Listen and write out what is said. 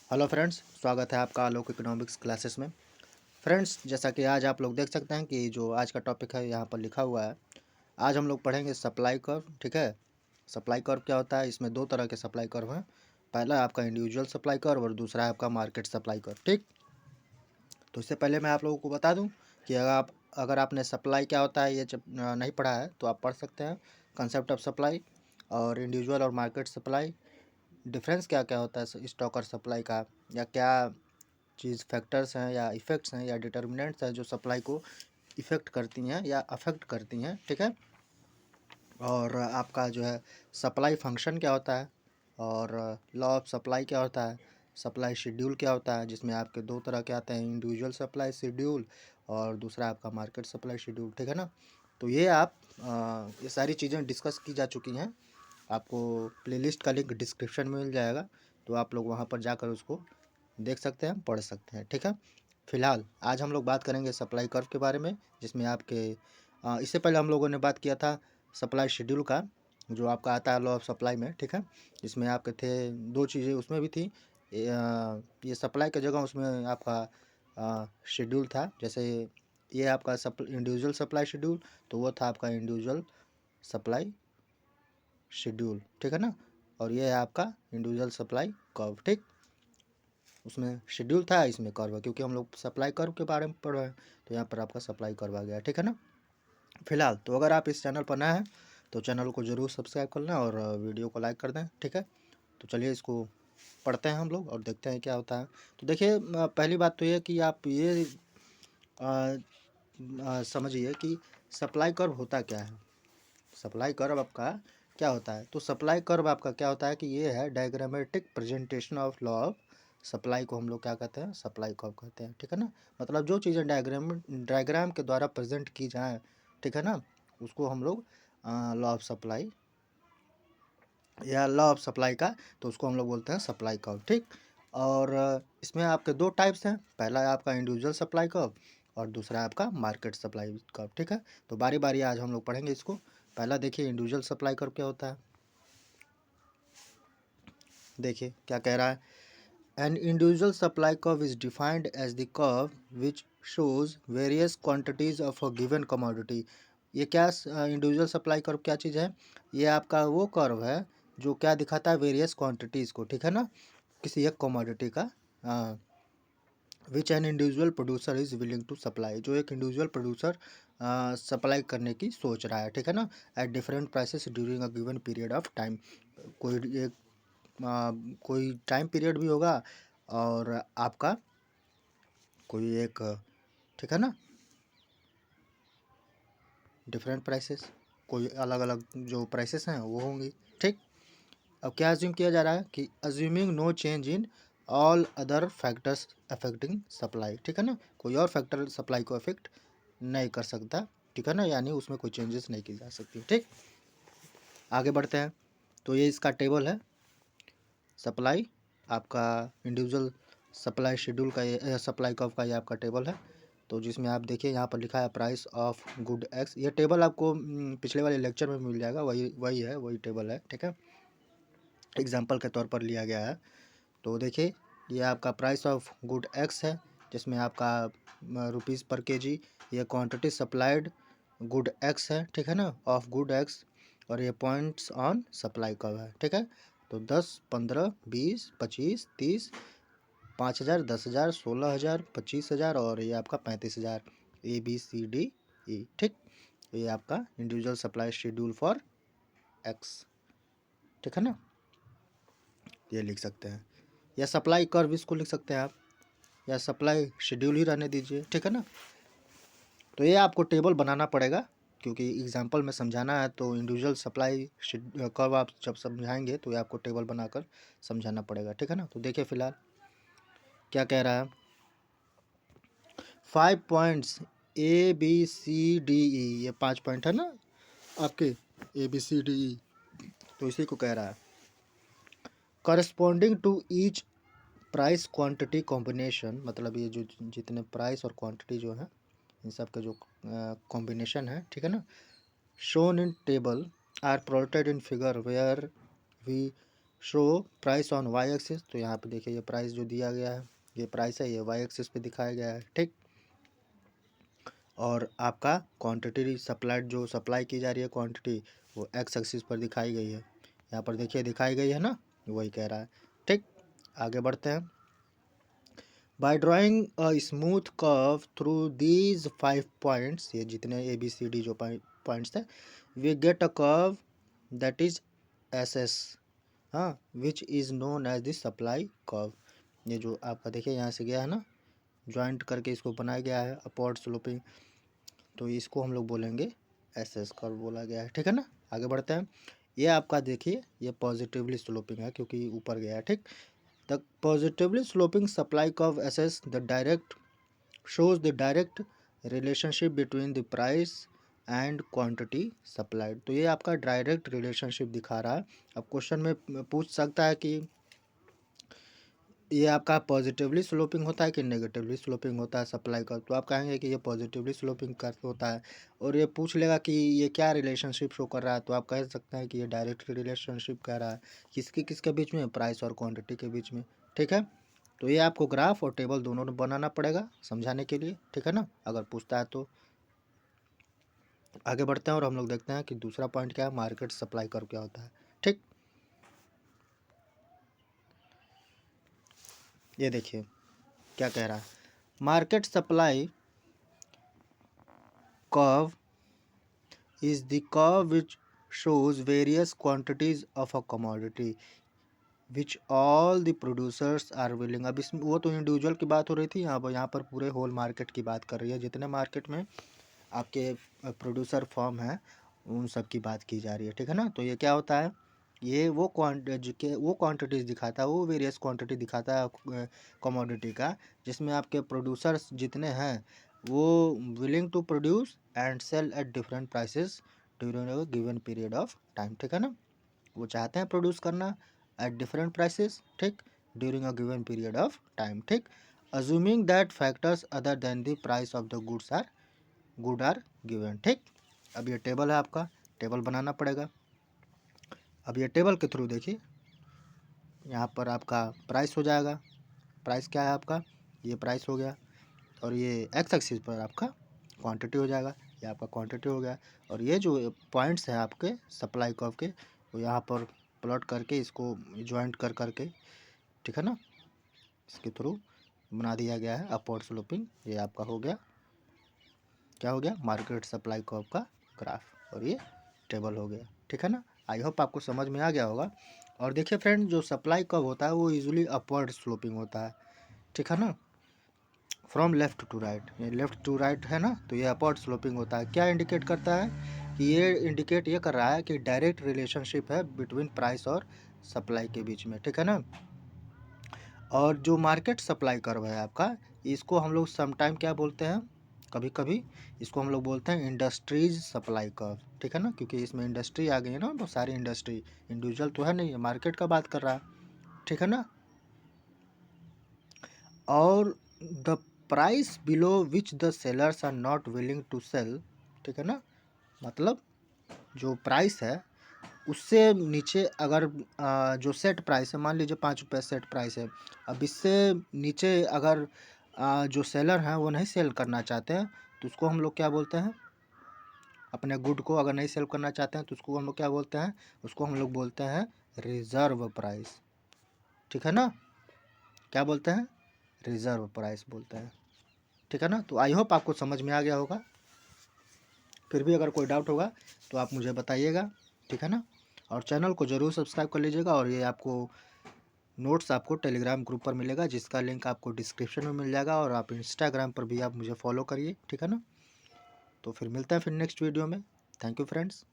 Hello friends, स्वागत है आपका आलोक इकोनॉमिक्स क्लासेस में। फ्रेंड्स, जैसा कि आज आप लोग देख सकते हैं कि जो आज का टॉपिक है यहाँ पर लिखा हुआ है। आज हम लोग पढ़ेंगे सप्लाई कर्व। ठीक है, सप्लाई कर्व क्या होता है? इसमें दो तरह के सप्लाई कर्व हैं। पहला आपका इंडिविजुअल सप्लाई कर्व और दूसरा है आपका मार्केट सप्लाई कर्व। ठीक, तो इससे पहले मैं आप लोगों को बता दूँ कि अगर आपने सप्लाई क्या होता है ये जब नहीं पढ़ा है तो आप पढ़ सकते हैं। कंसेप्ट ऑफ सप्लाई और इंडिविजुअल और मार्केट सप्लाई, डिफरेंस क्या क्या होता है स्टॉक और सप्लाई का, या क्या चीज़ फैक्टर्स हैं या इफ़ेक्ट्स हैं या डिटर्मिनेंट्स हैं जो सप्लाई को इफ़ेक्ट करती हैं या अफेक्ट करती हैं। ठीक है, और आपका जो है सप्लाई फंक्शन क्या होता है, और लॉ ऑफ सप्लाई क्या होता है, सप्लाई शेड्यूल क्या होता है, जिसमें आपके दो तरह के आते हैं, इंडिविजुअल सप्लाई शेड्यूल और दूसरा आपका मार्केट सप्लाई शेड्यूल। ठीक है ना, तो ये सारी चीज़ें डिस्कस की जा चुकी हैं। आपको प्लेलिस्ट का लिंक डिस्क्रिप्शन में मिल जाएगा, तो आप लोग वहाँ पर जाकर उसको देख सकते हैं, पढ़ सकते हैं। ठीक है, फिलहाल आज हम लोग बात करेंगे सप्लाई कर्व के बारे में, जिसमें आपके इससे पहले हम लोगों ने बात किया था सप्लाई शेड्यूल का, जो आपका आता है लॉ ऑफ सप्लाई में। ठीक है, इसमें आपके थे दो चीज़ें उसमें भी थी। ये सप्लाई की जगह उसमें आपका शेड्यूल था। जैसे ये आपका इंडिविजुअल सप्लाई शेड्यूल, तो वो था आपका इंडिविजुअल सप्लाई शेड्यूल। ठीक है ना, और ये है आपका इंडिविजुअल सप्लाई कर्व। ठीक, उसमें शेड्यूल था, इसमें कर्व है, क्योंकि हम लोग सप्लाई कर्व के बारे में पढ़ रहे हैं, तो यहाँ पर आपका सप्लाई कर्व आ गया। ठीक है ना, फिलहाल तो अगर आप इस चैनल पर नए हैं तो चैनल को ज़रूर सब्सक्राइब कर लें और वीडियो को लाइक कर दें। ठीक है, तो चलिए इसको पढ़ते हैं हम लोग और देखते हैं क्या होता है। तो देखिए, पहली बात तो ये कि आप ये समझिए कि सप्लाई कर्व होता क्या है। सप्लाई कर्व आपका क्या होता है? तो सप्लाई कर्व आपका क्या होता है कि ये है diagrammatic presentation of law of supply को हम लोग क्या कहते हैं? सप्लाई कर्व कहते हैं। ठीक है ना, मतलब जो चीज़ें डायग्राम के द्वारा प्रेजेंट की जाएँ, ठीक है ना, उसको हम लोग लॉ ऑफ सप्लाई या लॉ ऑफ सप्लाई का, तो उसको हम लोग बोलते हैं सप्लाई कर्व। ठीक, और इसमें आपके दो टाइप्स हैं। पहला है आपका इंडिविजुअल सप्लाई कर्व और दूसरा है आपका मार्केट सप्लाई कर्व। ठीक है, तो बारी बारी आज हम लोग पढ़ेंगे इसको। पहला देखिए इंडिविजुअल सप्लाई कर्व क्या होता है। देखिए क्या कह रहा है। An individual supply curve is defined as the curve which shows various quantities of a given commodity. ये क्या इंडिविजुअल सप्लाई कर्व क्या चीज़ है? ये आपका वो कर्व है जो क्या दिखाता है? वेरियस क्वांटिटीज़ को। ठीक है ना, किसी एक कमोडिटी का, which an individual producer is willing to supply, जो एक इंडिविजुअल प्रोड्यूसर सप्लाई करने की सोच रहा है। ठीक है ना, eight different prices during a given period of time. कोई एक कोई टाइम पीरियड भी होगा और आपका कोई एक, ठीक है ना, डिफरेंट प्राइसेस, कोई अलग अलग जो प्राइसेस हैं वो होंगी। ठीक, अब क्या अज्यूम किया जा रहा है कि assuming no change in all other factors affecting supply. ठीक है ना, कोई और फैक्टर सप्लाई को अफेक्ट नहीं कर सकता। ठीक है ना, यानी उसमें कोई चेंजेस नहीं की जा सकती। ठीक, आगे बढ़ते हैं। तो ये इसका टेबल है सप्लाई, आपका इंडिविजुअल सप्लाई शेड्यूल का, ये सप्लाई कर्व का ये आपका टेबल है। तो जिसमें आप देखिए यहाँ पर लिखा है प्राइस ऑफ गुड एक्स। ये टेबल आपको पिछले वाले लेक्चर में मिल जाएगा, वही वही है, वही टेबल है। ठीक है, एग्जाम्पल के तौर पर लिया गया है। तो देखिए ये आपका प्राइस ऑफ गुड एक्स है, जिसमें आपका रुपीज़ पर केजी, ये क्वांटिटी सप्लाइड गुड एक्स है। ठीक है ना, ऑफ गुड एक्स, और ये पॉइंट्स ऑन सप्लाई कर्व है। ठीक है, तो 10, 15, 20, 25, 30, 5,000, 10,000, 16,000, 25,000 और ये आपका 35,000, ABCDE। ठीक, ये आपका individual supply schedule for x. ठीक है ना, ये लिख सकते हैं, या सप्लाई कर्व इसको लिख सकते हैं आप, या सप्लाई शेड्यूल ही रहने दीजिए। ठीक है ना, तो ये आपको टेबल बनाना पड़ेगा, क्योंकि एग्जांपल में समझाना है। तो इंडिविजुअल सप्लाई कर्व आप जब समझाएंगे तो ये आपको टेबल बनाकर समझाना पड़ेगा। ठीक है ना, तो देखिए फिलहाल क्या कह रहा है। 5 पॉइंट्स ABCDE, ये 5 पॉइंट है ना आपके, ABCDE, तो इसी को कह रहा है। Corresponding to each price quantity combination, मतलब ये जो जितने प्राइस और क्वांटिटी जो है इन सब का जो कॉम्बिनेशन है। ठीक है ना, shown in table are plotted in figure where we show price on Y axis. तो यहाँ पे देखिए ये प्राइस जो दिया गया है, ये प्राइस है, ये वाई एक्सिस पे दिखाया गया है, ठीक। और आपका क्वांटिटी सप्लाइड, जो सप्लाई की जा रही है क्वांटिटी, वो एक्स एक्सिस पर दिखाई गई है। यहाँ पर देखिए दिखाई गई है ना, वही कह रहा है, ठीक। आगे बढ़ते हैं। By drawing a smooth curve through these 5 points, ये जितने ABCD जो पॉइंट्स है, we get a curve that is SS, हाँ, which is known as the supply curve. ये जो आपका देखिए यहाँ से गया है ना, ज्वाइंट करके इसको बनाया गया है अपवर्ड स्लोपिंग, तो इसको हम लोग बोलेंगे SS कर्व बोला गया है, ठीक है ना। आगे बढ़ते हैं। ये आपका देखिए ये पॉजिटिवली स्लोपिंग है क्योंकि ऊपर गया है, ठीक। The positively sloping supply curve SS the direct shows the direct relationship between the price and quantity supplied. तो ये आपका डायरेक्ट रिलेशनशिप दिखा रहा है। अब क्वेश्चन में पूछ सकता है कि ये आपका पॉजिटिवली स्लोपिंग होता है कि नेगेटिवली स्लोपिंग होता है सप्लाई का। तो आप कहेंगे कि ये पॉजिटिवली स्लोपिंग कर होता है, और ये पूछ लेगा कि ये क्या रिलेशनशिप शो कर रहा है, तो आप कह सकते हैं कि ये डायरेक्ट रिलेशनशिप कह रहा है किसके किसके बीच में, प्राइस और क्वांटिटी के बीच में, ठीक है। तो ये आपको ग्राफ और टेबल दोनों बनाना पड़ेगा समझाने के लिए, ठीक है ना, अगर पूछता है तो। आगे बढ़ते हैं और हम लोग देखते हैं कि दूसरा पॉइंट क्या है, मार्केट सप्लाई कर्व क्या होता है, ठीक। ये देखिए क्या कह रहा है, market supply curve is the curve which shows various quantities of a commodity which all the producers are willing। अब इसमें वो तो इंडिविजुअल की बात हो रही थी, यहाँ पर पूरे होल मार्केट की बात कर रही है, जितने मार्केट में आपके प्रोड्यूसर फर्म हैं उन सब की बात की जा रही है, ठीक है ना। तो ये क्या होता है, ये वो क्वांटिटीज़ दिखाता है, वो वेरियस क्वांटिटी दिखाता है कमोडिटी का, जिसमें आपके प्रोड्यूसर्स जितने हैं वो willing to produce and sell at different prices during a given period of time, ठीक है ना। वो चाहते हैं प्रोड्यूस करना एट डिफरेंट प्राइसेस, ठीक, during a given period of time, ठीक, assuming that factors other than the price of the good are given, ठीक। अब ये टेबल है, आपका टेबल बनाना पड़ेगा। अब ये टेबल के थ्रू देखिए, यहाँ पर आपका प्राइस हो जाएगा, प्राइस क्या है आपका, ये प्राइस हो गया, और ये एक्स एक्सिस पर आपका क्वांटिटी हो जाएगा, ये आपका क्वांटिटी हो गया, और ये जो पॉइंट्स हैं आपके सप्लाई कर्व के, वो यहाँ पर प्लॉट करके इसको ज्वाइंट कर करके, ठीक है ना, इसके थ्रू बना दिया गया है अपवर्ड स्लोपिंग। ये आपका हो गया, क्या हो गया, मार्केट सप्लाई कर्व का ग्राफ, और ये टेबल हो गया, ठीक है ना। आई होप आपको समझ में आ गया होगा। और देखिए फ्रेंड, जो सप्लाई कर्व होता है वो यूजुअली अपवर्ड स्लोपिंग होता है, ठीक है ना, फ्रॉम लेफ़्ट टू राइट, ये लेफ़्ट टू राइट है ना, तो ये अपवर्ड स्लोपिंग होता है। क्या इंडिकेट करता है कि ये इंडिकेट ये कर रहा है कि डायरेक्ट रिलेशनशिप है बिटवीन प्राइस और सप्लाई के बीच में, ठीक है ना। और जो मार्केट सप्लाई कर्व है आपका, इसको हम लोग समटाइम क्या बोलते हैं, कभी कभी इसको हम लोग बोलते हैं इंडस्ट्रीज सप्लाई कर्व, ठीक है ना, क्योंकि इसमें इंडस्ट्री आ गई है ना, बहुत सारी इंडस्ट्री, इंडिविजुअल तो है नहीं, ये मार्केट का बात कर रहा है, ठीक है ना। और the price below which the sellers are not willing to sell, ठीक है ना, मतलब जो प्राइस है उससे नीचे अगर जो सेट प्राइस है, मान लीजिए 5 रुपये सेट प्राइस है, अब इससे नीचे अगर जो सेलर हैं वो नहीं सेल करना चाहते हैं, तो उसको हम लोग क्या बोलते हैं, अपने गुड को अगर नहीं सेल करना चाहते हैं तो उसको हम लोग क्या बोलते हैं, उसको हम लोग बोलते हैं रिजर्व प्राइस, ठीक है ना, क्या बोलते हैं, रिजर्व प्राइस बोलते हैं, ठीक है ना। तो आई होप आपको समझ में आ गया होगा। फिर भी अगर कोई डाउट होगा तो आप मुझे बताइएगा, ठीक है ना। और चैनल को ज़रूर सब्सक्राइब कर लीजिएगा, और ये आपको नोट्स आपको टेलीग्राम ग्रुप पर मिलेगा, जिसका लिंक आपको डिस्क्रिप्शन में मिल जाएगा, और आप इंस्टाग्राम पर भी आप मुझे फॉलो करिए, ठीक है ना। तो फिर मिलते हैं फिर नेक्स्ट वीडियो में। Thank you friends.